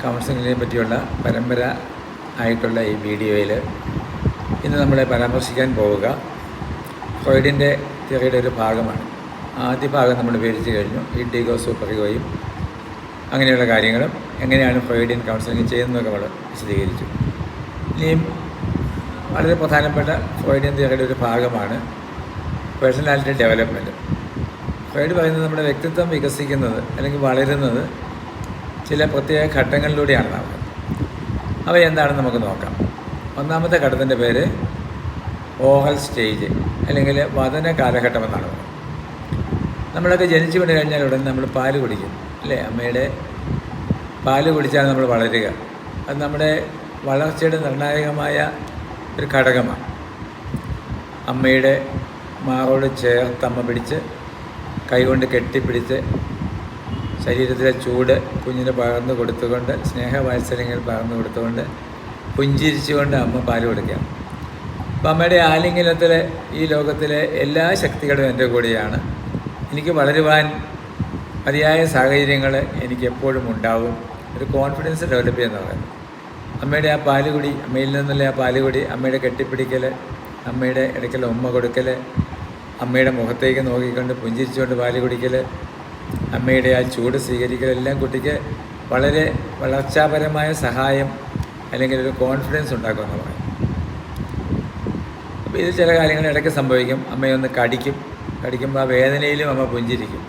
കൗൺസിലിങ്ങിനെ പറ്റിയുള്ള പരമ്പര ആയിട്ടുള്ള ഈ വീഡിയോയിൽ ഇന്ന് നമ്മൾ പരാമർശിക്കാൻ പോവുക ഫ്രോയിഡിൻ്റെ തിയറിയുടെ ഒരു ഭാഗമാണ്. ആദ്യ ഭാഗം നമ്മൾ വിവരിച്ചു കഴിഞ്ഞു. ഈഗോ സൂപ്പർ ഈഗോയും അങ്ങനെയുള്ള കാര്യങ്ങളും എങ്ങനെയാണ് ഫ്രോയിഡിയൻ കൗൺസിലിംഗ് ചെയ്യുന്നതൊക്കെ നമ്മൾ വിശദീകരിച്ചു. ഇനിയും വളരെ പ്രധാനപ്പെട്ട ഫ്രോയിഡിയൻ തിയറിയുടെ ഒരു ഭാഗമാണ് പേഴ്സണാലിറ്റി ഡെവലപ്മെൻറ്റ്. ഫ്രോയിഡ് പറയുന്നത് നമ്മുടെ വ്യക്തിത്വം വികസിക്കുന്നത് അല്ലെങ്കിൽ വളരുന്നത് ചില പ്രത്യേക ഘട്ടങ്ങളിലൂടെയാണ് നടക്കുന്നത്. അവ എന്താണെന്ന് നമുക്ക് നോക്കാം. ഒന്നാമത്തെ ഘട്ടത്തിൻ്റെ പേര് ഓറൽ സ്റ്റേജ് അല്ലെങ്കിൽ വദന കാലഘട്ടം എന്നാണ് പറയുന്നത്. നമ്മളൊക്കെ ജനിച്ചു വീണ് കഴിഞ്ഞാൽ ഉടനെ നമ്മൾ പാല് കുടിക്കും, അല്ലേ? അമ്മയുടെ പാല് കുടിച്ചാണ് നമ്മൾ വളരുക. അത് നമ്മുടെ വളർച്ചയുടെ നിർണായകമായ ഒരു ഘടകമാണ്. അമ്മയുടെ മാറോട് ചേർത്ത് അമ്മ പിടിച്ച് കൈകൊണ്ട് കെട്ടിപ്പിടിച്ച് ശരീരത്തിലെ ചൂട് കുഞ്ഞിന് പകർന്നു കൊടുത്തുകൊണ്ട് സ്നേഹവാത്സല്യങ്ങൾ പകർന്നു കൊടുത്തുകൊണ്ട് പുഞ്ചിരിച്ചുകൊണ്ട് അമ്മ പാല് കൊടുക്കുക. അപ്പം അമ്മയുടെ ആലിംഗനത്തിൽ ഈ ലോകത്തിലെ എല്ലാ ശക്തികളും എൻ്റെ കൂടെയാണ്. എനിക്ക് വളരുവാൻ മതിയായ സാഹചര്യങ്ങൾ എനിക്ക് എപ്പോഴും ഉണ്ടാവും. ഒരു കോൺഫിഡൻസ് ഡെവലപ്പ് ചെയ്യുന്ന പറയുന്നത് അമ്മയുടെ ആ പാലുകുടി, അമ്മയിൽ നിന്നുള്ള ആ പാലുകുടി, അമ്മയുടെ കെട്ടിപ്പിടിക്കൽ, അമ്മയുടെ ഇടയ്ക്കുള്ള ഉമ്മ കൊടുക്കൽ, അമ്മയുടെ മുഖത്തേക്ക് നോക്കിക്കൊണ്ട് പുഞ്ചിരിച്ചുകൊണ്ട് പാല് കുടിക്കൽ, അമ്മയുടെ ആ ചൂട് സ്വീകരിക്കൽ എല്ലാം കുട്ടിക്ക് വളരെ വളർച്ചാപരമായ സഹായം അല്ലെങ്കിൽ ഒരു കോൺഫിഡൻസ് ഉണ്ടാക്കുമെന്ന് പറയും. അപ്പോൾ ഇത് ചില കാര്യങ്ങൾ ഇടയ്ക്ക് സംഭവിക്കും. അമ്മയൊന്ന് കടിക്കുമ്പോൾ ആ വേദനയിലും അമ്മ പുഞ്ചിരിക്കും.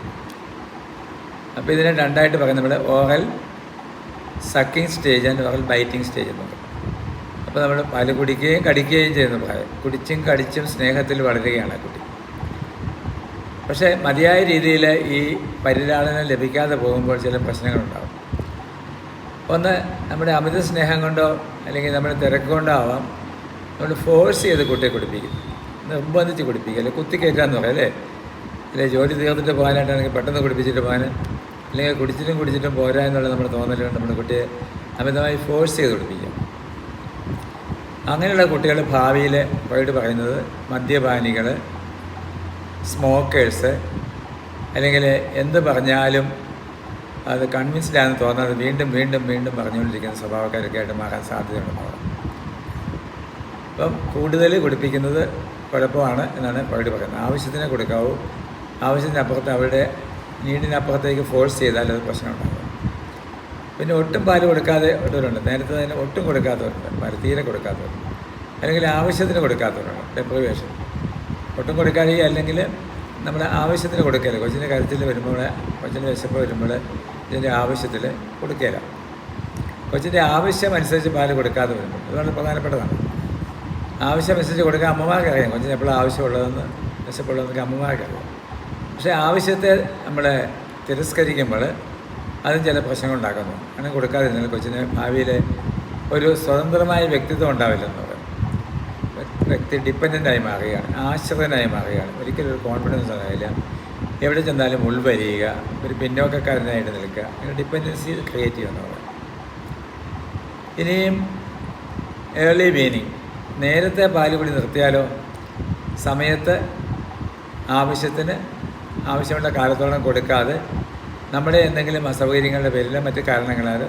അപ്പോൾ ഇതിനെ രണ്ടായിട്ട് പറയും. നമ്മൾ oral sucking stage and oral biting stage എന്ന് പറയും. അപ്പോൾ നമ്മൾ പാല് കുടിക്കുകയും കടിക്കുകയും ചെയ്യുന്ന പ്രായം. കുടിച്ചും കടിച്ചും സ്നേഹത്തിൽ വളരുകയാണ് കുട്ടി. പക്ഷേ മതിയായ രീതിയിൽ ഈ പരിലാളനം ലഭിക്കാതെ പോകുമ്പോൾ ചില പ്രശ്നങ്ങളുണ്ടാകും. ഒന്ന്, നമ്മുടെ അമിത സ്നേഹം കൊണ്ടോ അല്ലെങ്കിൽ നമ്മുടെ തിരക്ക് കൊണ്ടോ ആവാം നമ്മൾ ഫോഴ്സ് ചെയ്ത് കുട്ടിയെ കുടിപ്പിക്കും, നിർബന്ധിച്ച് കുടിപ്പിക്കുക, അല്ലെങ്കിൽ കുത്തിക്കയറ്റാന്ന് പറയും, അല്ലേ? ജോലി തീർത്തിട്ട് പോകാനായിട്ടാണെങ്കിൽ പെട്ടെന്ന് കുടിപ്പിച്ചിട്ട് പോകാൻ, അല്ലെങ്കിൽ കുടിച്ചിട്ടും പോരാ എന്നുള്ള നമ്മുടെ തോന്നലുകൊണ്ട് നമ്മുടെ കുട്ടിയെ അമിതമായി ഫോഴ്സ് ചെയ്ത് കുടിപ്പിക്കുക. അങ്ങനെയുള്ള കുട്ടികൾ ഭാവിയിൽ ഫ്രോയിഡ് പറയുന്നത് മദ്യപാനികൾ, സ്മോക്കേഴ്സ്, അല്ലെങ്കിൽ എന്ത് പറഞ്ഞാലും അത് കൺവിൻസ്ഡ് ആണെന്ന് തോന്നാതെ വീണ്ടും വീണ്ടും വീണ്ടും പറഞ്ഞുകൊണ്ടിരിക്കുന്ന സ്വഭാവക്കാരൊക്കെ ആയിട്ട് മാറാൻ സാധ്യതയുണ്ടെന്നാണ്. അപ്പം കൂടുതൽ കുടിപ്പിക്കുന്നത് കുഴപ്പമാണ് എന്നാണ് ഫ്രോയിഡ് പറയുന്നത്. ആവശ്യത്തിന് കൊടുക്കാവൂ. ആവശ്യത്തിനപ്പുറത്ത് അവരുടെ നീഡിനപ്പുറത്തേക്ക് ഫോഴ്സ് ചെയ്താൽ അത് പ്രശ്നമുണ്ടാകും. പിന്നെ ഒട്ടും പാല് കൊടുക്കാതെ ഉള്ളവരുണ്ട്. നേരത്തെ തന്നെ ഒട്ടും കൊടുക്കാത്തവരുണ്ട്, പാല് തീരെ കൊടുക്കാത്തവരുണ്ട്, അല്ലെങ്കിൽ ആവശ്യത്തിന് കൊടുക്കാത്തവരുണ്ട്. ഡെപ്രിവേഷൻ ഒട്ടും കൊടുക്കാതെ, അല്ലെങ്കിൽ നമ്മുടെ ആവശ്യത്തിന് കൊടുക്കുകയില്ല. കൊച്ചിൻ്റെ കരുത്തിൽ വരുമ്പോൾ, കൊച്ചിൻ്റെ വിശപ്പ് വരുമ്പോൾ ഇതിൻ്റെ ആവശ്യത്തിൽ കൊടുക്കുകയില്ല. കൊച്ചിൻ്റെ ആവശ്യം അനുസരിച്ച് പാല് കൊടുക്കാതെ വരുമ്പോൾ അത് വളരെ പ്രധാനപ്പെട്ടതാണ്. ആവശ്യമനുസരിച്ച് കൊടുക്കാൻ അമ്മമാർക്ക് അറിയാം കൊച്ചിന് എപ്പോഴും ആവശ്യമുള്ളതെന്ന്, വിശപ്പുള്ളതെന്നൊക്കെ അമ്മമാർക്കറിയാം. പക്ഷേ ആവശ്യത്തെ നമ്മൾ തിരസ്കരിക്കുമ്പോൾ അതും ചില പ്രശ്നങ്ങളുണ്ടാക്കുന്നു. അങ്ങനെ കൊടുക്കാതിരുന്നാൽ കൊച്ചിന് ഭാവിയിൽ ഒരു സ്വതന്ത്രമായ വ്യക്തിത്വം ഉണ്ടാവില്ലെന്ന് പറയും. വ്യക്തി ഡിപ്പെൻഡൻ്റായി മാറുകയാണ്, ആശ്രിതനായി മാറുകയാണ്. ഒരിക്കലും ഒരു കോൺഫിഡൻസ് ഉണ്ടാവില്ല. എവിടെ ചെന്നാലും ഉൾവരിയുക, ഒരു പിന്നോക്കക്കാരനായിട്ട് നിൽക്കുക, അങ്ങനെ ഡിപ്പെൻഡൻസി ക്രിയേറ്റ് ചെയ്യുമെന്ന് പറയും. ഇനിയും ഏർലി വീനിങ്, നേരത്തെ പാലുകുടി നിർത്തിയാലോ, സമയത്ത് ആവശ്യമുള്ള കാലത്തോളം കൊടുക്കാതെ നമ്മുടെ എന്തെങ്കിലും അസൗകര്യങ്ങളുടെ പേരിലോ മറ്റ് കാരണങ്ങളാൽ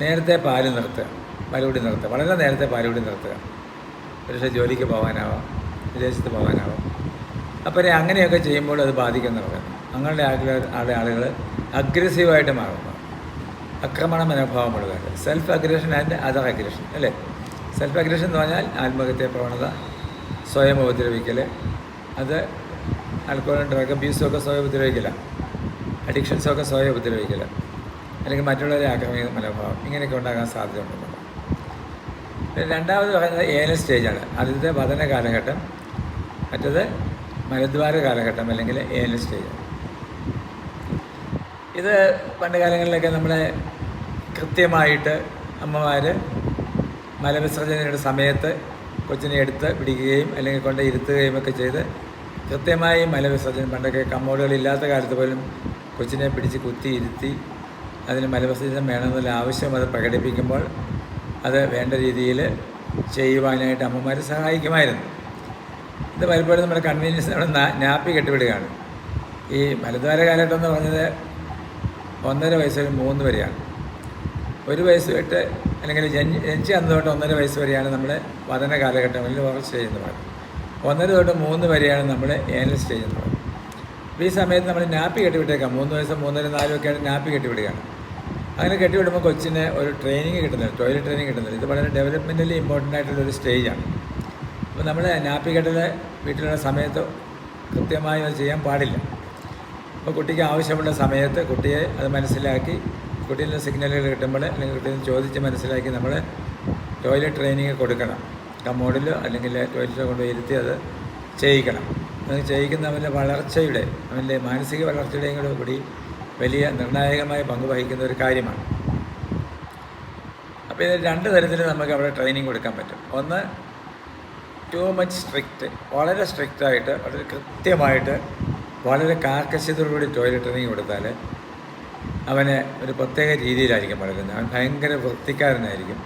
നേരത്തെ പാലുകുടി നിർത്തുക, വളരെ നേരത്തെ പാലുകുടി നിർത്തുക. പക്ഷേ ജോലിക്ക് പോകാനാവാം, വിദേശത്ത് പോകാനാവാം. അപ്പോൾ അങ്ങനെയൊക്കെ ചെയ്യുമ്പോൾ അത് ബാധിക്കുമെന്ന് പറയുന്നു. അങ്ങനെ ആളുകൾ അഗ്രസീവായിട്ട് മാറുന്നു, ആക്രമണ മനോഭാവമുള്ളവർ. Self aggression and other aggression, അല്ലേ? സെൽഫ് അഗ്രഷൻ എന്ന് പറഞ്ഞാൽ ആത്മഹത്യ പ്രവണത, സ്വയം ഉപദ്രവിക്കൽ, അത് ആൽക്കഹോളും ഡ്രഗ് അബ്യൂസും ഒക്കെ സ്വയം ഉപദ്രവിക്കില്ല, അഡിക്ഷൻസൊക്കെ സ്വയം ഉപദ്രവിക്കില്ല, അല്ലെങ്കിൽ മറ്റുള്ളവരെ ആക്രമിക്കുന്ന മനോഭാവം, ഇങ്ങനെയൊക്കെ ഉണ്ടാകാൻ സാധ്യതയുണ്ടെന്നുള്ളത്. പിന്നെ രണ്ടാമത് പറയുന്നത് ഏനൽ സ്റ്റേജാണ്. ആദ്യത്തെ വദന കാലഘട്ടം, മറ്റത് മലദ്വാര കാലഘട്ടം അല്ലെങ്കിൽ ഏനൽ സ്റ്റേജ്. ഇത് പണ്ട് കാലങ്ങളിലൊക്കെ നമ്മളെ കൃത്യമായിട്ട് അമ്മമാർ മലവിസർജനയുടെ സമയത്ത് കൊച്ചിനെ എടുത്ത് പിടിക്കുകയും അല്ലെങ്കിൽ കൊണ്ട് ഇരുത്തുകയും ഒക്കെ ചെയ്ത് കൃത്യമായി മലവിസർജനം, പണ്ടൊക്കെ കമ്മോടുകളില്ലാത്ത കാലത്ത് പോലും കൊച്ചിനെ പിടിച്ച് കുത്തി ഇരുത്തി അതിന് മലവിസർജനം വേണമെന്നുള്ള ആവശ്യം അത് പ്രകടിപ്പിക്കുമ്പോൾ അത് വേണ്ട രീതിയിൽ ചെയ്യുവാനായിട്ട് അമ്മമാർ സഹായിക്കുമായിരുന്നു. ഇത് പലപ്പോഴും നമ്മുടെ കൺവീനിയൻസ് നമ്മുടെ നാപ്പി കെട്ടിവിടുകയാണ്. ഈ മലദ്വാര കാലഘട്ടം എന്ന് പറഞ്ഞത് 1.5 വയസ്സ് 3 വരെയാണ്. 1 വയസ്സ് തൊട്ട് അല്ലെങ്കിൽ ജനിച്ച് അന്ന് തൊട്ട് 1.5 വയസ്സ് വരെയാണ് നമ്മൾ വതന കാലഘട്ടങ്ങളിൽ ഓറൽ സ്റ്റേജ് എന്ന് പറയുന്നത്. 1.5 തൊട്ട് 3 വരെയാണ് നമ്മൾ ഏനൽ സ്റ്റേജ് എന്ന് പറയുന്നത്. അപ്പോൾ ഈ സമയത്ത് നമ്മൾ നാപ്പി കെട്ടിവിട്ടേക്കാം. 3 വയസ്സ് 3.5 4 ഒക്കെയാണ് നാപ്പി കെട്ടിവിടുകയാണ്. അങ്ങനെ കെട്ടിവിടുമ്പോൾ കൊച്ചിന് ഒരു ട്രെയിനിങ് കിട്ടുന്നില്ല, ടോയ്ലറ്റ് ട്രെയിനിങ് കിട്ടുന്നില്ല. ഇത് വളരെ ഡെവലപ്മെൻ്റലി ഇമ്പോർട്ടൻ്റ് ആയിട്ടുള്ളൊരു സ്റ്റേജാണ്. അപ്പോൾ നമ്മൾ നാപ്പി കെട്ടൽ വീട്ടിലുള്ള സമയത്ത് കൃത്യമായി അത് ചെയ്യാൻ പാടില്ല. അപ്പോൾ കുട്ടിക്ക് ആവശ്യമുള്ള സമയത്ത് കുട്ടിയെ അത് മനസ്സിലാക്കി, കുട്ടിയിൽ നിന്ന് സിഗ്നലുകൾ കിട്ടുമ്പോൾ അല്ലെങ്കിൽ കുട്ടിയിൽ നിന്ന് ചോദിച്ച് മനസ്സിലാക്കി നമ്മൾ ടോയ്ലറ്റ് ട്രെയിനിങ് കൊടുക്കണം. കമ്മോഡിലോ അല്ലെങ്കിൽ ടോയ്ലറ്റിലോ കൊണ്ടുപോയി ഇരുത്തി അത് ചെയ്യിക്കണം. അത് ചെയ്യിക്കുന്ന അവൻ്റെ വളർച്ചയുടെ, അവൻ്റെ മാനസിക വളർച്ചയുടെയും കൂടി വലിയ നിർണായകമായ പങ്ക് വഹിക്കുന്ന ഒരു കാര്യമാണ്. അപ്പോൾ ഇത് 2 തരത്തിൽ നമുക്ക് അവിടെ ട്രെയിനിങ് കൊടുക്കാൻ പറ്റും. ഒന്ന്, ടു മച്ച് സ്ട്രിക്റ്റ്, വളരെ സ്ട്രിക്റ്റായിട്ട് വളരെ കൃത്യമായിട്ട് വളരെ കാർക്കശ്യത്തോടുകൂടി ടോയ്ലറ്റ് ട്രെയിനിങ് കൊടുത്താൽ അവനെ ഒരു പ്രത്യേക രീതിയിലായിരിക്കും വളരുന്നത്. അവൻ ഭയങ്കര വൃത്തിക്കാരനായിരിക്കും,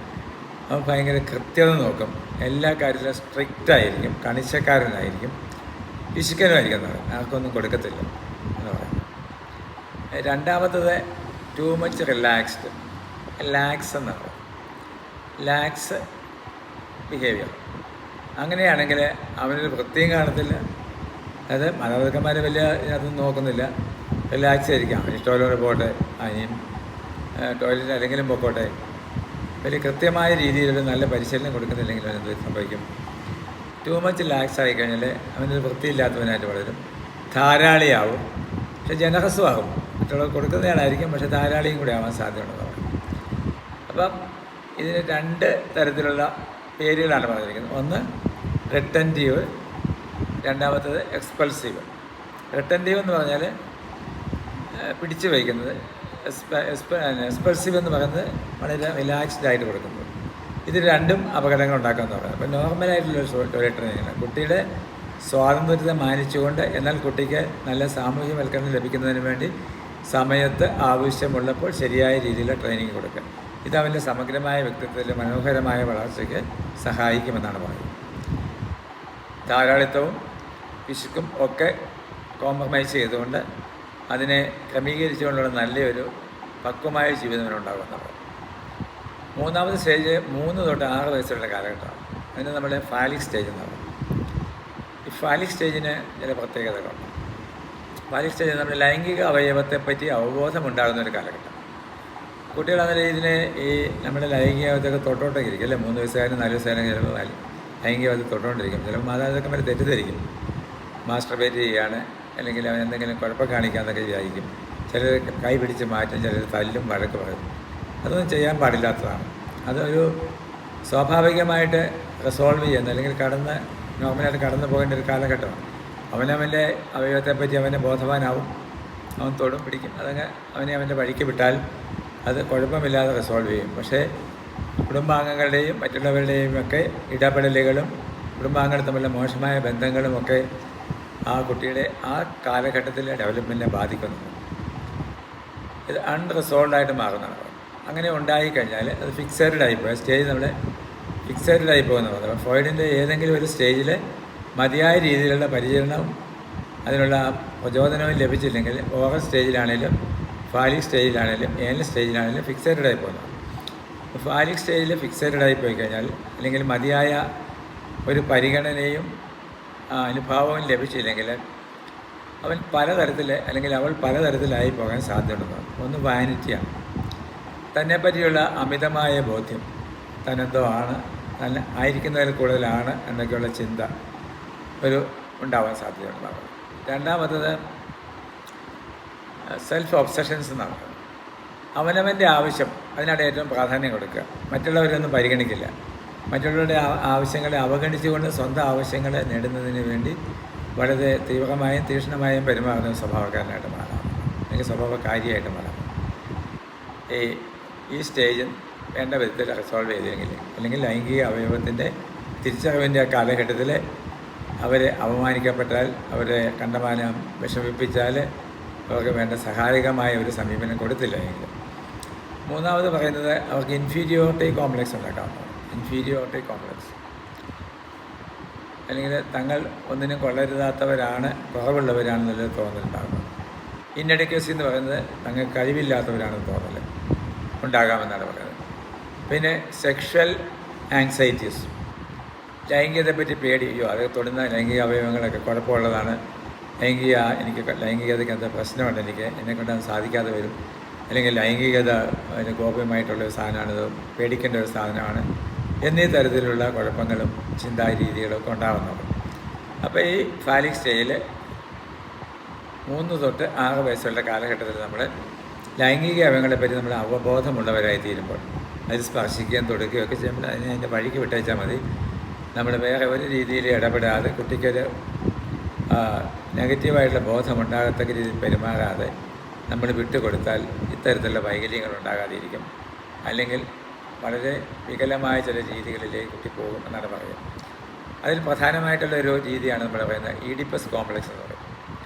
അവൻ ഭയങ്കര കൃത്യത നോക്കും, എല്ലാ കാര്യത്തിലും സ്ട്രിക്റ്റായിരിക്കും, കണിശക്കാരനായിരിക്കും, പിശുക്കനുമായിരിക്കും എന്നാണ്, ആർക്കൊന്നും കൊടുക്കത്തില്ല എന്ന് പറയുന്നത്. രണ്ടാമത്തത് ടു മച്ച് റിലാക്സ്ഡ്, ലാക്സ് എന്നാണ് പറയുന്നത്. ലാക്സ് ബിഹേവിയർ. അങ്ങനെയാണെങ്കിൽ അവനൊരു വൃത്തിയും കാണത്തില്ല. അതായത് മാതാപിതാക്കന്മാർ വലിയ അതൊന്നും നോക്കുന്നില്ല, റിലാക്സ് ആയിരിക്കാം. ഇഷ്ടമുള്ളവരെ പോട്ടെ, അതിനും ടോയ്ലറ്റ് അല്ലെങ്കിലും പൊക്കോട്ടെ. വലിയ കൃത്യമായ രീതിയിലൊരു നല്ല പരിശീലനം കൊടുക്കുന്നില്ലെങ്കിൽ അവനെന്ത് സംഭവിക്കും? ടു മച്ച് ലാക്സ് ആയിക്കഴിഞ്ഞാൽ അവനൊരു വൃത്തിയില്ലാത്തവനായിട്ട് വളരും, ധാരാളിയാവും, പക്ഷെ ജനഹസ്വമാകും. മറ്റുള്ളവർ കൊടുക്കുന്നയാളായിരിക്കും, പക്ഷെ ധാരാളിയും കൂടി ആവാൻ സാധ്യതയുണ്ടെന്ന് പറയും. അപ്പം ഇതിന് 2 തരത്തിലുള്ള പേരുകളാണ് പറഞ്ഞിരിക്കുന്നത്. ഒന്ന് റിട്ടൻറ്റീവ്, രണ്ടാമത്തത് എക്സ്പൾസീവ്. റിട്ടൻറ്റീവ് എന്ന് പറഞ്ഞാൽ പിടിച്ചു വയ്ക്കുന്നത്, എക്സ്പൾസീവ് എന്ന് പറയുന്നത് വളരെ റിലാക്സ്ഡ് ആയിട്ട് കൊടുക്കുന്നത്. ഇത് രണ്ടും അപകടങ്ങൾ ഉണ്ടാക്കാമെന്ന് പറയുന്നത്. അപ്പോൾ നോർമലായിട്ടുള്ളൊരു ടോയ്ലറ്റ് ട്രെയിനിങ് കുട്ടിയുടെ സ്വാതന്ത്ര്യത്തെ മാനിച്ചുകൊണ്ട്, എന്നാൽ കുട്ടിക്ക് നല്ല സാമൂഹ്യവൽക്കരണം ലഭിക്കുന്നതിന് വേണ്ടി സമയത്ത് ആവശ്യമുള്ളപ്പോൾ ശരിയായ രീതിയിലുള്ള ട്രെയിനിങ് കൊടുക്കുക. ഇത് അവൻ്റെ സമഗ്രമായ വ്യക്തിത്വത്തിലെ മനോഹരമായ വളർച്ചയ്ക്ക് സഹായിക്കുമെന്നാണ് പറയുന്നത്. ധാരാളിത്തവും പിശുക്കും ഒക്കെ കോംപ്രമൈസ് ചെയ്തുകൊണ്ട് അതിനെ ക്രമീകരിച്ചുകൊണ്ടുള്ള നല്ലൊരു പക്വമായ ജീവിതത്തിനുണ്ടാകുമെന്ന് പറയും. 3ാമത്തെ സ്റ്റേജ് 3 തൊട്ട് 6 വയസ്സുള്ള കാലഘട്ടമാണ്. അതിന് നമ്മൾ ഫാലിക് സ്റ്റേജ് എന്ന് പറയും. ഈ ഫാലിക് സ്റ്റേജിന് ചില പ്രത്യേകതകളുണ്ട്. ഫാലിക് സ്റ്റേജ് നമ്മുടെ ലൈംഗിക അവയവത്തെപ്പറ്റി അവബോധമുണ്ടാകുന്ന ഒരു കാലഘട്ടം. കുട്ടികൾ അന്നേരം ഇതിനെ ഈ നമ്മുടെ ലൈംഗിക അവയവത്തൊക്കെ തൊട്ടോട്ടൊക്കെ ഇരിക്കും അല്ലേ. 3 വയസ്സുകാരനും 4 വയസ്സുകാരനും ചിലപ്പോൾ ലൈംഗിക അവയവത്തിൽ തൊട്ടുകൊണ്ടിരിക്കും. ചിലപ്പോൾ മാതാപിതാക്കന്മാർ തെറ്റിദ്ധരിക്കും, മാസ്റ്റർബേറ്റ് ചെയ്യുകയാണ്, അല്ലെങ്കിൽ അവൻ എന്തെങ്കിലും കുഴപ്പം കാണിക്കാമെന്നൊക്കെ വിചാരിക്കും. ചിലർ കൈ പിടിച്ച് മാറ്റും, ചിലർ തല്ലും, വഴക്ക് പറയും. അതൊന്നും ചെയ്യാൻ പാടില്ലാത്തതാണ്. അതൊരു സ്വാഭാവികമായിട്ട് റിസോൾവ് ചെയ്യുന്ന, അല്ലെങ്കിൽ നോർമലായിട്ട് കടന്നു പോകേണ്ട ഒരു കാലഘട്ടമാണ്. അവനവൻ്റെ അവയവത്തെപ്പറ്റി അവനെ ബോധവാനാവും, അവൻ തൊടും പിടിക്കും. അതങ്ങ് അവൻ്റെ വഴിക്ക് വിട്ടാൽ അത് കുഴപ്പമില്ലാതെ റിസോൾവ് ചെയ്യും. പക്ഷേ കുടുംബാംഗങ്ങളുടെയും മറ്റുള്ളവരുടെയും ഒക്കെ ഇടപെടലുകളും കുടുംബാംഗങ്ങൾ തമ്മിലുള്ള മോശമായ ബന്ധങ്ങളുമൊക്കെ ആ കുട്ടിയുടെ ആ കാലഘട്ടത്തിലെ ഡെവലപ്മെൻറ്റിനെ ബാധിക്കുന്നുണ്ട്. ഇത് അൺറിസോൾവായിട്ട് മാറുന്നതാണ്. അങ്ങനെ ഉണ്ടായിക്കഴിഞ്ഞാൽ അത് ഫിക്സഡായി പോയി, സ്റ്റേജ് നമ്മൾ ഫിക്സഡായി പോകുന്ന പറയുന്നത്. ഫ്രോയിഡിൻ്റെ ഏതെങ്കിലും ഒരു സ്റ്റേജിൽ മതിയായ രീതിയിലുള്ള പരിചരണവും അതിനുള്ള പ്രചോദനവും ലഭിച്ചില്ലെങ്കിൽ ഓറൽ സ്റ്റേജിലാണേലും ഫാലിക് സ്റ്റേജിലാണേലും ഏനൽ സ്റ്റേജിലാണേലും ഫിക്സഡായി പോകുന്നത്. ഫാലിക് സ്റ്റേജിൽ ഫിക്സഡായി പോയി കഴിഞ്ഞാൽ, അല്ലെങ്കിൽ മതിയായ ഒരു പരിഗണനയും അനുഭാവവും ലഭിച്ചില്ലെങ്കിൽ അവൻ പലതരത്തിൽ, അല്ലെങ്കിൽ അവൾ പലതരത്തിലായി പോകാൻ സാധ്യതയുണ്ടെന്ന്. ഒന്ന് വാനിറ്റിയാണ്, തന്നെപ്പറ്റിയുള്ള അമിതമായ ബോധ്യം, തന്നെന്തോ ആണ്, തന്നെ ആയിരിക്കുന്നതിൽ കൂടുതലാണ് എന്നൊക്കെയുള്ള ചിന്ത ഉണ്ടാവാൻ സാധ്യതയുണ്ടാകും. രണ്ടാമത്തത് സെൽഫ് ഒബ്സഷൻസ് എന്നാണ്. അവനവൻ്റെ ആവശ്യം, അതിനാണ് ഏറ്റവും പ്രാധാന്യം കൊടുക്കുക. മറ്റുള്ളവരൊന്നും പരിഗണിക്കില്ല. മറ്റുള്ളവരുടെ ആവശ്യങ്ങളെ അവഗണിച്ചുകൊണ്ട് സ്വന്തം ആവശ്യങ്ങളെ നേടുന്നതിന് വേണ്ടി വളരെ തീവ്രമായും തീക്ഷ്ണമായും പെരുമാറുന്ന സ്വഭാവക്കാരനായിട്ട് മാറാം, അല്ലെങ്കിൽ സ്വഭാവകാരിയായിട്ട് മാറാം. ഈ സ്റ്റേജ് വേണ്ട വിധത്തിൽ റിസോൾവ് ചെയ്തെങ്കിൽ, അല്ലെങ്കിൽ ലൈംഗിക അവയവത്തിൻ്റെ തിരിച്ചറിവിൻ്റെ ആ കാലഘട്ടത്തിൽ അവരെ അപമാനിക്കപ്പെട്ടാൽ, അവരെ കണ്ടമാനം വിഷമിപ്പിച്ചാൽ അവർക്ക് വേണ്ട സഹായകമായ ഒരു സമീപനം കൊടുത്തില്ല എങ്കിൽ. മൂന്നാമത് പറയുന്നത് അവർക്ക് ഇൻഫീരിയോറിറ്റി കോംപ്ലക്സ് ഉണ്ടാക്കാം. ഇൻഫീരിയോറിറ്റി കോംപ്ലക്സ്, അല്ലെങ്കിൽ തങ്ങൾ ഒന്നിനും കൊള്ളരുതാത്തവരാണ്, കുറവുള്ളവരാണെന്നുള്ളത് തോന്നലുണ്ടാകുന്നത്. ഇന്നഡക്വസി എന്ന് പറയുന്നത് തങ്ങൾ കഴിവില്ലാത്തവരാണെന്ന് തോന്നൽ. ഉണ്ടാകാമെന്നാണ് പറയുന്നത്. പിന്നെ സെക്ഷൽ ആങ്സൈറ്റീസ്, ലൈംഗികതയെപ്പറ്റി പേടി, അത് തൊടുന്ന ലൈംഗിക അവയവങ്ങളൊക്കെ കുഴപ്പമുള്ളതാണ്, എനിക്ക് ലൈംഗികതയ്ക്ക് എന്താ പ്രശ്നമുണ്ട്, എന്നെക്കൊണ്ട് അത് സാധിക്കാതെ വരും, അല്ലെങ്കിൽ ലൈംഗികത ഗോപ്യമായിട്ടുള്ളൊരു സാധനമാണിത്, പേടിക്കേണ്ട ഒരു സാധനമാണ് എന്നീ തരത്തിലുള്ള കുഴപ്പങ്ങളും ചിന്താ രീതികളൊക്കെ ഉണ്ടാകുന്നുണ്ട്. അപ്പോൾ ഈ ഫാലിക് സ്റ്റേജിൽ 3 തൊട്ട് 6 വയസ്സുള്ള കാലഘട്ടത്തിൽ നമ്മൾ ലൈംഗിക അവയവങ്ങളെപ്പറ്റി നമ്മൾ അവബോധമുള്ളവരായി തീരുമ്പോൾ അത് സ്പർശിക്കുകയും തൊടുക്കുകയും ഒക്കെ ചെയ്യുമ്പോൾ അതിൻ്റെ വഴിക്ക് വിട്ടേച്ചാൽ മതി. നമ്മൾ വേറെ ഒരു രീതിയിൽ ഇടപെടാതെ കുട്ടിക്കൊരു നെഗറ്റീവായിട്ടുള്ള ബോധമുണ്ടാകത്തക്ക രീതിയിൽ പെരുമാറാതെ നമ്മൾ വിട്ടുകൊടുത്താൽ ഇത്തരത്തിലുള്ള വൈകല്യങ്ങൾ ഉണ്ടാകാതിരിക്കും. അല്ലെങ്കിൽ വളരെ വികലമായ ചില രീതികളിലേക്ക് കുട്ടി പോകും എന്നാണ് പറയുക. അതിൽ പ്രധാനമായിട്ടുള്ള ഒരു രീതിയാണ് നമ്മൾ പറയുന്നത് ഈഡിപ്പസ് കോംപ്ലക്സ് എന്ന് പറയും.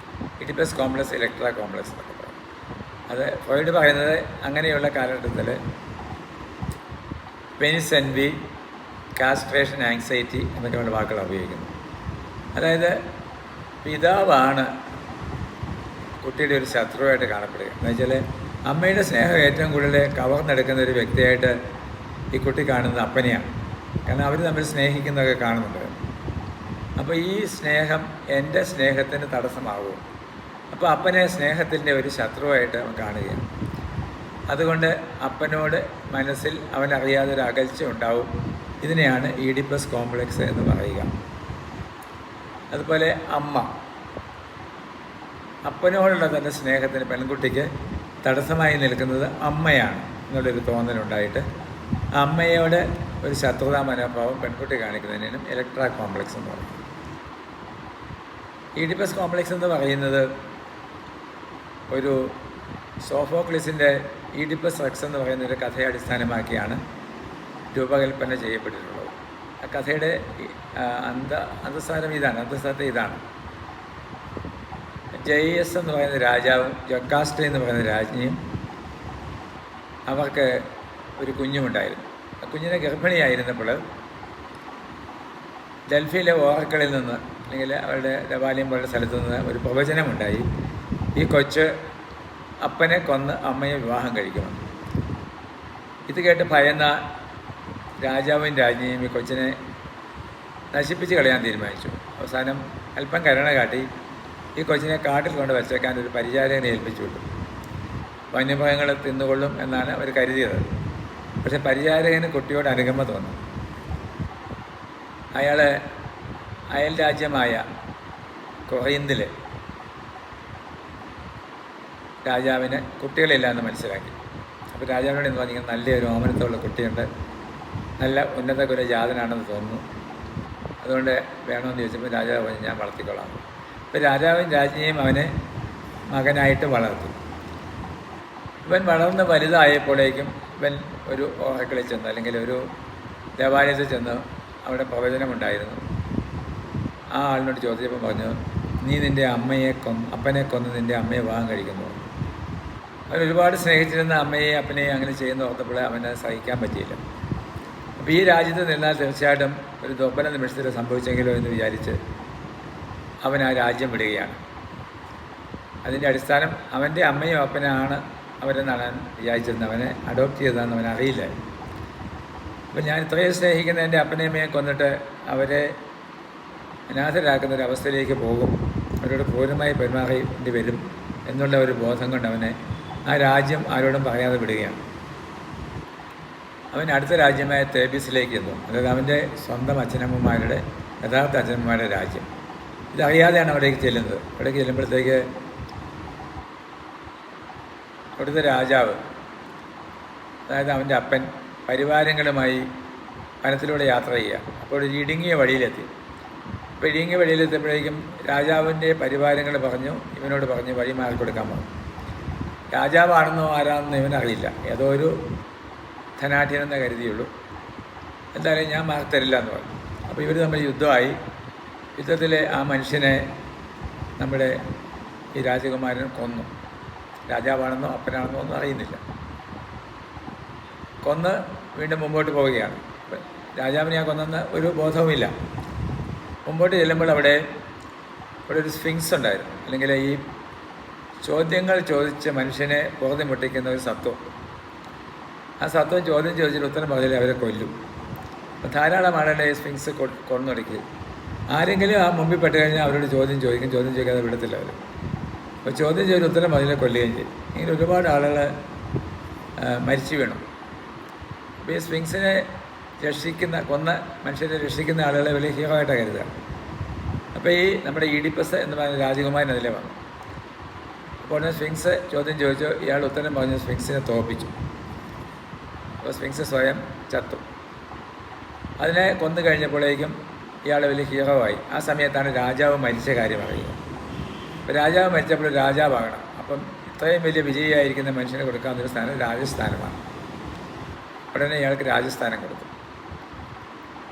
ഈഡിപ്പസ് കോംപ്ലക്സ്, ഇലക്ട്ര കോംപ്ലക്സ് എന്നൊക്കെ പറയും. അത് ഫ്രോയിഡ് പറയുന്നത് അങ്ങനെയുള്ള കാലഘട്ടത്തിൽ പെനിസ് എൻവി, കാസ്ട്രേഷൻ ആങ്സൈറ്റി എന്നൊക്കെയുള്ള വാക്കുകൾ ഉപയോഗിക്കുന്നു. അതായത് പിതാവാണ് കുട്ടിയുടെ ഒരു ശത്രുവായിട്ട് കാണപ്പെടുക. എന്ന് വെച്ചാൽ അമ്മയുടെ സ്നേഹം ഏറ്റവും കൂടുതൽ കവർന്നെടുക്കുന്ന ഒരു വ്യക്തിയായിട്ട് ഈ കുട്ടി കാണുന്നത് അപ്പനെയാണ്. കാരണം അവർ തമ്മിൽ സ്നേഹിക്കുന്നതൊക്കെ കാണുന്നുണ്ട്. അപ്പോൾ ഈ സ്നേഹം എൻ്റെ സ്നേഹത്തിന് തടസ്സമാകും. അപ്പോൾ അപ്പനെ സ്നേഹത്തിൻ്റെ ഒരു ശത്രുവായിട്ട് അവൻ കാണുകയാണ്. അതുകൊണ്ട് അപ്പനോട് മനസ്സിൽ അവനറിയാതെ ഒരു അകൽച്ച ഉണ്ടാവും. ഇതിനെയാണ് ഈഡിപ്പസ് കോംപ്ലക്സ് എന്ന് പറയുക. അതുപോലെ അപ്പനോടുള്ള തൻ്റെ സ്നേഹത്തിന് പെൺകുട്ടിക്ക് തടസ്സമായി നിൽക്കുന്നത് അമ്മയാണ് എന്നുള്ളൊരു തോന്നലുണ്ടായിട്ട് അമ്മയോട് ഒരു ശത്രുതാ മനോഭാവം പെൺകുട്ടി കാണിക്കുന്നതിനും ഇലക്ട്ര കോംപ്ലക്സ് എന്ന് പറയും. ഈഡിപ്പസ് കോംപ്ലക്സ് എന്ന് പറയുന്നത് ഒരു സോഫോക്ലിസിൻ്റെ ഈഡിപ്പസ് റെക്സ് എന്ന് പറയുന്ന ഒരു കഥയെ അടിസ്ഥാനമാക്കിയാണ് രൂപകൽപ്പന ചെയ്യപ്പെട്ടിട്ടുള്ളത്. ആ കഥയുടെ അന്തസാരം ഇതാണ്. ജെയ്യസ് എന്ന് പറയുന്ന രാജാവും ജൊക്കാസ്റ്റ എന്ന് പറയുന്ന രാജ്ഞിയും അവർക്ക് ഒരു കുഞ്ഞുമുണ്ടായിരുന്നു. ആ കുഞ്ഞിനെ ഗർഭിണിയായിരുന്നപ്പോൾ ഡൽഹിയിലെ ഓറക്കളിൽ നിന്ന്, അല്ലെങ്കിൽ അവരുടെ ദേവാലയം പോലുള്ള സ്ഥലത്തു നിന്ന് ഒരു പ്രവചനമുണ്ടായി. ഈ കൊച്ച് അപ്പനെ കൊന്ന് അമ്മയെ വിവാഹം കഴിക്കുമെന്ന്. ഇത് കേട്ട് ഭയന്ന രാജാവും രാജ്ഞിയും ഈ കൊച്ചിനെ നശിപ്പിച്ച് കളയാൻ തീരുമാനിച്ചു. അവസാനം അല്പം കരുണ കാട്ടി ഈ കൊച്ചിനെ കാട്ടിൽ കൊണ്ട് വച്ചേക്കാൻ ഒരു പരിചാരകനെ ഏൽപ്പിച്ചു വിട്ടു. വന്യമൃഗങ്ങൾ തിന്നുകൊള്ളും എന്നാണ് അവർ കരുതിയത്. പക്ഷെ പരിചാരകന് കുട്ടിയോട് അനുകമ്പ തോന്നി. അയാൾ അയൽ രാജ്യമായ കൊറിന്തിൽ രാജാവിന് കുട്ടികളില്ല എന്ന് മനസ്സിലാക്കി. അപ്പോൾ രാജാവിനോട് എന്ന് പറഞ്ഞാൽ നല്ലൊരു ഓമനത്തുള്ള കുട്ടിയുണ്ട്, നല്ല ഉന്നത കുല ജാതനാണെന്ന് തോന്നുന്നു, അതുകൊണ്ട് വേണമെന്ന് ചോദിച്ചപ്പോൾ രാജാവ് പറഞ്ഞു ഞാൻ വളർത്തിക്കൊള്ളാം. അപ്പോൾ രാജാവും രാജ്ഞിയും അവനെ മകനായിട്ട് വളർത്തി. ഇവൻ വളർന്ന് വലുതായപ്പോഴേക്കും ഇവൻ ഒരു ഓറക്കിളിൽ ചെന്ന്, അല്ലെങ്കിൽ ഒരു ദേവാലയത്തിൽ ചെന്ന് അവിടെ പ്രവചനമുണ്ടായിരുന്നു. ആ ആളിനോട് ചോദിച്ചപ്പോൾ പറഞ്ഞു, നീ നിൻ്റെ അപ്പനെ കൊന്ന് നിൻ്റെ അമ്മയെ വിവാഹം കഴിക്കുന്നു. അവൻ ഒരുപാട് സ്നേഹിച്ചിരുന്ന അമ്മയെ അപ്പനെയും അങ്ങനെ ചെയ്യുന്ന ഓർത്തപ്പോൾ അവന് സഹിക്കാൻ പറ്റിയില്ല. അപ്പോൾ ഈ രാജ്യത്ത് നിന്നാൽ തീർച്ചയായിട്ടും ഒരു ദുർബല നിമിഷത്തിൽ സംഭവിച്ചെങ്കിലോ എന്ന് വിചാരിച്ച് അവൻ ആ രാജ്യം വിടുകയാണ്. അതിൻ്റെ അടിസ്ഥാനം അവൻ്റെ അമ്മയും അപ്പനാണ് അവരെന്നാണ് വിചാരിച്ചിരുന്നത്. അവനെ അഡോപ്റ്റ് ചെയ്തതെന്ന് അവൻ അറിയില്ലായിരുന്നു. അപ്പം ഞാൻ ഇത്രയും സ്നേഹിക്കുന്ന എൻ്റെ അപ്പനെയും അമ്മയെ കൊന്നിട്ട് അവരെ അനാഥരാക്കുന്ന ഒരു അവസ്ഥയിലേക്ക് പോകും, അവരോട് ക്രൂരമായി പെരുമാറേണ്ടി വരും എന്നുള്ള ഒരു ബോധം കൊണ്ട് അവനെ ആ രാജ്യം ആരോടും പറയാതെ വിടുകയാണ്. അവൻ അടുത്ത രാജ്യമായ തേബീസിലേക്ക് എത്തും. അതായത് അവൻ്റെ സ്വന്തം അച്ഛനമ്മമാരുടെ, യഥാർത്ഥ അച്ഛനമ്മമാരുടെ രാജ്യം. ഇതറിയാതെയാണ് അവിടേക്ക് ചെല്ലുന്നത്. അവിടേക്ക് ചെല്ലുമ്പോഴത്തേക്ക് അവിടുത്തെ രാജാവ്, അതായത് അവൻ്റെ അപ്പൻ പരിവാരങ്ങളുമായി വനത്തിലൂടെ യാത്ര ചെയ്യുക. അപ്പോൾ ഒരു ഇടുങ്ങിയ വഴിയിലെത്തി. അപ്പോൾ ഇടുങ്ങിയ വഴിയിലെത്തിയപ്പോഴേക്കും രാജാവിൻ്റെ പരിവാരങ്ങൾ ഇവനോട് പറഞ്ഞു വഴി മാറിക്കൊടുക്കാൻ പറഞ്ഞു. രാജാവാണെന്നോ ആരാണെന്നോ ഇവനറിയില്ല. ഏതോ ഒരു ധനാഠ്യനെന്ന് കരുതിയുള്ളൂ. എന്തായാലും ഞാൻ മാറിത്തരില്ല എന്ന് പറഞ്ഞു. അപ്പോൾ ഇവർ തമ്മിൽ യുദ്ധമായി. യുദ്ധത്തിൽ ആ മനുഷ്യനെ നമ്മുടെ ഈ രാജകുമാരൻ കൊന്നു. രാജാവാണെന്നോ അപ്പനാണെന്നോ ഒന്നും അറിയുന്നില്ല. കൊന്ന് വീണ്ടും മുമ്പോട്ട് പോവുകയാണ്. രാജാവിനെ ആ കൊന്നെന്ന് ഒരു ബോധവുമില്ല. മുമ്പോട്ട് ചെല്ലുമ്പോൾ അവിടെ ഒരു സ്ഫിങ്സ് ഉണ്ടായിരുന്നു, അല്ലെങ്കിൽ ഈ ചോദ്യങ്ങൾ ചോദിച്ച് മനുഷ്യനെ ബോധം മുട്ടിക്കുന്ന ഒരു സത്വം. ആ സത്വം ചോദ്യം ചോദിച്ചിട്ട് ഉത്തരം പറഞ്ഞാൽ അവരെ കൊല്ലും. അപ്പോൾ ധാരാളം ആളുകളെ സ്ഫിങ്സ് കൊന്നൊടുക്കി. ആരെങ്കിലും ആ മുമ്പിൽ പെട്ട് കഴിഞ്ഞാൽ അവരോട് ചോദ്യം ചോദിക്കാതെ വിടത്തില്ല അവർ. അപ്പോൾ ചോദ്യം ചെയ്ത് ഉത്തരം പറഞ്ഞാൽ കൊല്ലുകയും ചെയ്യും. ഇങ്ങനെ ഒരുപാട് ആളുകൾ മരിച്ചു വീണു. അപ്പോൾ ഈ സ്ഫിങ്സിനെ കൊന്ന മനുഷ്യരെ രക്ഷിക്കുന്ന ആളുകളെ വലിയ ഹീറോ ആയിട്ടാണ് കരുതുക. അപ്പോൾ ഈ നമ്മുടെ ഈഡിപ്പസ് എന്ന് പറയുന്ന രാജകുമാരൻ അതിലെ വന്നു. അപ്പോൾ ഉടനെ സ്ഫിങ്സ് ചോദ്യം ചോദിച്ചു. ഇയാൾ ഉത്തരം പറഞ്ഞ് സ്ഫിങ്സിനെ തോൽപ്പിച്ചു. അപ്പോൾ സ്ഫിങ്സ് സ്വയം ചത്തു. അതിനെ കൊന്നു കഴിഞ്ഞപ്പോഴേക്കും ഇയാൾ വലിയ ഹീറോ ആയി. ആ സമയത്താണ് രാജാവ് മരിച്ച കാര്യം അറിയുക. അപ്പോൾ രാജാവ് മരിച്ചപ്പോൾ രാജാവാകണം. അപ്പം ഇത്രയും വലിയ വിജയിയായിരിക്കുന്ന മനുഷ്യനെ കൊടുക്കാവുന്നൊരു സ്ഥാനം രാജസ്ഥാനമാണ്. ഉടനെ ഇയാൾക്ക് രാജസ്ഥാനം കൊടുത്തു.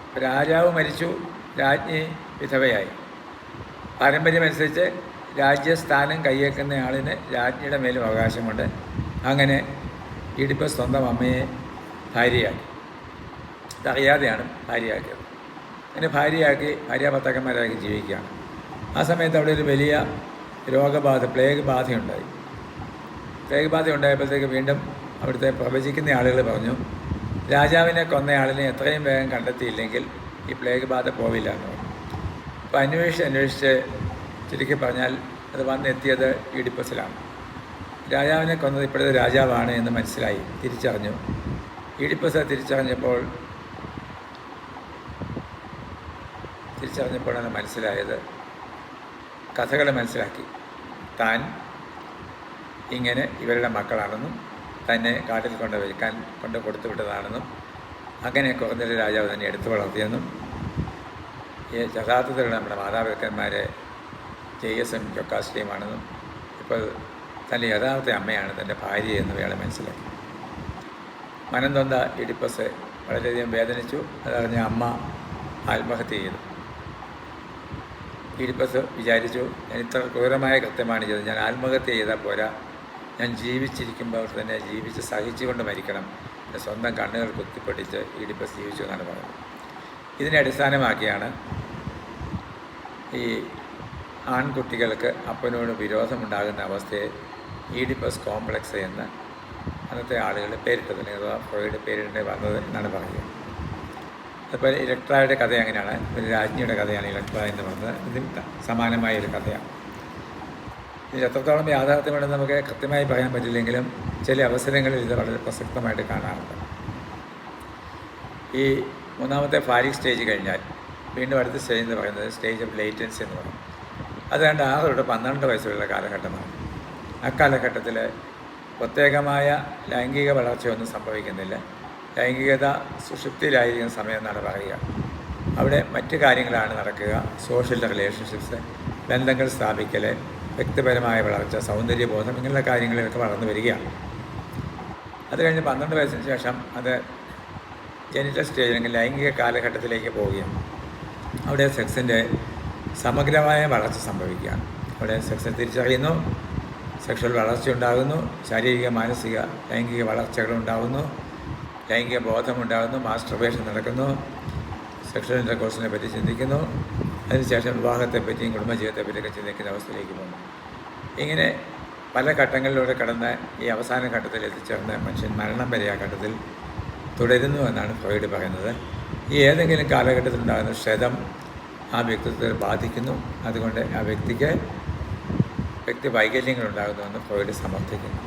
അപ്പോൾ രാജാവ് മരിച്ചു, രാജ്ഞി വിധവയായി. പാരമ്പര്യമനുസരിച്ച് രാജ്യസ്ഥാനം കയ്യേക്കുന്ന ആളിന് രാജ്ഞിയുടെ മേലും അവകാശമുണ്ട്. അങ്ങനെ ഈഡിപ്പസ് സ്വന്തം അമ്മയെ ഭാര്യയാക്കി. ഇതറിയാതെയാണ് ഭാര്യയാക്കിയത്. അങ്ങനെ ഭാര്യാഭർത്താക്കന്മാരാക്കി ജീവിക്കുകയാണ്. ആ സമയത്ത് അവിടെ ഒരു വലിയ രോഗബാധ, പ്ലേഗ് ബാധയുണ്ടായി. പ്ലേഗ് ബാധ ഉണ്ടായപ്പോഴത്തേക്ക് വീണ്ടും അവിടുത്തെ പ്രവചിക്കുന്ന ആളുകൾ പറഞ്ഞു, രാജാവിനെ കൊന്നയാളിനെ എത്രയും വേഗം കണ്ടെത്തിയില്ലെങ്കിൽ ഈ പ്ലേഗ് ബാധ പോവില്ല എന്ന് പറഞ്ഞു. അപ്പോൾ അന്വേഷിച്ച് ചുരുക്കി പറഞ്ഞാൽ അത് വന്നെത്തിയത് ഈഡിപ്പസിലാണ്. രാജാവിനെ കൊന്നത് ഇപ്പോഴത്തെ രാജാവാണ് എന്ന് മനസ്സിലായി, തിരിച്ചറിഞ്ഞു. ഈഡിപ്പസ് തിരിച്ചറിഞ്ഞപ്പോഴാണ് മനസ്സിലായത്, കഥകൾ മനസ്സിലാക്കി. താൻ ഇങ്ങനെ ഇവരുടെ മക്കളാണെന്നും തന്നെ കാട്ടിൽ കൊണ്ട് കൊടുത്തു വിട്ടതാണെന്നും അങ്ങനെ കുറഞ്ഞൊരു രാജാവ് തന്നെ എടുത്തു വളർത്തിയെന്നും യഥാർത്ഥത്തിലുള്ള നമ്മുടെ മാതാപിതാക്കന്മാരെ ജയസും ജൊക്കാസ്റ്റിയുമാണെന്നും ഇപ്പോൾ തൻ്റെ യഥാർത്ഥ അമ്മയാണ് തൻ്റെ ഭാര്യ എന്നും ഇയാളെ മനസ്സിലാക്കി. മനം നൊന്ത ഈഡിപ്പസ് വളരെയധികം വേദനിച്ചു. അതറിഞ്ഞ അമ്മ ആത്മഹത്യ ചെയ്തു. ഈഡിപ്പസ് വിചാരിച്ചു, ഞാൻ ഇത്ര ക്രൂരമായ കൃത്യമാണ് ചെയ്തത്, ഞാൻ ആത്മഹത്യ ചെയ്താൽ പോരാ, ഞാൻ ജീവിച്ചിരിക്കുമ്പോൾ തന്നെ ജീവിച്ച് സഹിച്ചുകൊണ്ട് മരിക്കണം. എൻ്റെ സ്വന്തം കണ്ണുകൾ കുത്തിപ്പൊട്ടിച്ച് ഈഡിപ്പസ് ജീവിച്ചു എന്നാണ് പറയുന്നത്. ഇതിനെ അടിസ്ഥാനമാക്കിയാണ് ഈ ആൺകുട്ടികൾക്ക് അപ്പനോട് വിരോധമുണ്ടാകുന്ന അവസ്ഥയെ ഈഡിപ്പസ് കോംപ്ലക്സ് എന്ന് അന്നത്തെ ആളുകൾ പേരിട്ടത്, അല്ലെങ്കിൽ ഫ്രോയിഡ് പേരിടേണ്ടി വന്നത് എന്നാണ് പറയുക. അതുപോലെ ഇലക്ട്രയുടെ കഥ അങ്ങനെയാണ്. ഒരു രാജ്ഞിയുടെ കഥയാണ് ഇലക്ട്ര എന്ന് പറയുന്നത്. ഇതിന് സമാനമായൊരു കഥയാണ്. ഇതിൽ എത്രത്തോളം യാഥാർത്ഥ്യമുണ്ടെന്ന് നമുക്ക് കൃത്യമായി പറയാൻ പറ്റില്ലെങ്കിലും ചില അവസരങ്ങളിൽ ഇത് വളരെ പ്രസക്തമായിട്ട് കാണാറുണ്ട്. ഈ മൂന്നാമത്തെ ഫാലിക് സ്റ്റേജ് കഴിഞ്ഞാൽ വീണ്ടും അടുത്ത സ്റ്റേജ് എന്ന് പറയുന്നത് സ്റ്റേജ് ഓഫ് ലേറ്റൻസി എന്ന് പറയും. അതുകൊണ്ട് 6 തൊട്ട് 12 വയസ്സുള്ള കാലഘട്ടമാണ്. അക്കാലഘട്ടത്തിൽ പ്രത്യേകമായ ലൈംഗിക വളർച്ചയൊന്നും സംഭവിക്കുന്നില്ല. ലൈംഗികത സുഷുപ്തിയിലായിരിക്കുന്ന സമയം എന്നാണ് പറയുക. അവിടെ മറ്റു കാര്യങ്ങളാണ് നടക്കുക. സോഷ്യൽ റിലേഷൻഷിപ്സ്, ബന്ധങ്ങൾ സ്ഥാപിക്കൽ, വ്യക്തിപരമായ വളർച്ച, സൗന്ദര്യബോധം, ഇങ്ങനെയുള്ള കാര്യങ്ങളിലൊക്കെ വളർന്നു വരികയാണ്. അത് കഴിഞ്ഞ് 12 വയസ്സിന് ശേഷം അത് ജെനിറ്റൽ സ്റ്റേജ് അല്ലെങ്കിൽ ലൈംഗിക കാലഘട്ടത്തിലേക്ക് പോവുകയാണ്. അവിടെ സെക്സിൻ്റെ സമഗ്രമായ വളർച്ച സംഭവിക്കുകയാണ്. അവിടെ സെക്സിനെ തിരിച്ചറിയുന്നു, സെക്ഷൽ വളർച്ച ഉണ്ടാകുന്നു, ശാരീരിക മാനസിക ലൈംഗിക വളർച്ചകളുണ്ടാകുന്നു, ലൈംഗിക ബോധമുണ്ടാകുന്നു, മാസ്റ്റർബേഷൻ നടക്കുന്നു, സെക്ഷൽ ഇൻ്റർകോഴ്സിനെ പറ്റി ചിന്തിക്കുന്നു, അതിനുശേഷം വിവാഹത്തെപ്പറ്റിയും കുടുംബജീവിതത്തെപ്പറ്റിയൊക്കെ ചിന്തിക്കുന്ന അവസ്ഥയിലേക്ക് പോകുന്നു. ഇങ്ങനെ പല ഘട്ടങ്ങളിലൂടെ കടന്ന് ഈ അവസാന ഘട്ടത്തിൽ എത്തിച്ചേർന്ന മനുഷ്യൻ മരണം വരെ ആ ഘട്ടത്തിൽ തുടരുന്നു എന്നാണ് ഫ്രോയിഡ് പറയുന്നത്. ഈ ഏതെങ്കിലും കാലഘട്ടത്തിലുണ്ടാകുന്ന ക്ഷതം ആ വ്യക്തിത്വത്തെ ബാധിക്കുന്നു. അതുകൊണ്ട് ആ വ്യക്തി വൈകല്യങ്ങളുണ്ടാകുന്നുവെന്ന് ഫ്രോയിഡ് സമർത്ഥിക്കുന്നു.